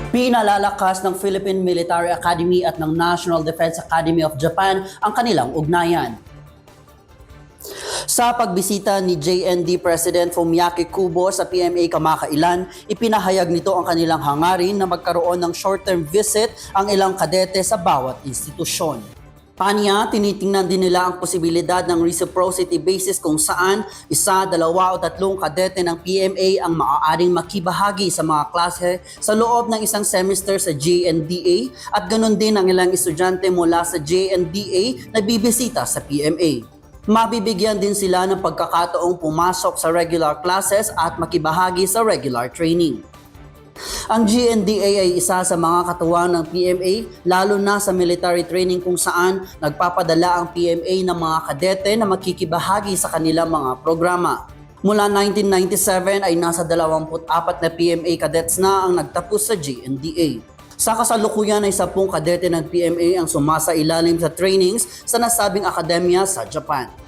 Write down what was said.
Pinalalakas ng Philippine Military Academy at ng National Defense Academy of Japan ang kanilang ugnayan. Sa pagbisita ni JND President Fumiaki Kubo sa PMA kamakailan, ipinahayag nito ang kanilang hangarin na magkaroon ng short-term visit ang ilang kadete sa bawat institusyon. Paniya, tinitingnan din nila ang posibilidad ng reciprocity basis kung saan isa, dalawa o tatlong kadete ng PMA ang maaaring makibahagi sa mga klase sa loob ng isang semester sa JNDA at ganoon din ang ilang estudyante mula sa JNDA na bibisita sa PMA. Mabibigyan din sila ng pagkakataong pumasok sa regular classes at makibahagi sa regular training. Ang GNDA ay isa sa mga katuwang ng PMA lalo na sa military training kung saan nagpapadala ang PMA ng mga kadete na makikibahagi sa kanilang mga programa. Mula 1997 ay nasa 24 na PMA cadets na ang nagtapos sa GNDA. Sa kasalukuyan ay 10 kadete ng PMA ang sumasailalim sa trainings sa nasabing akademya sa Japan.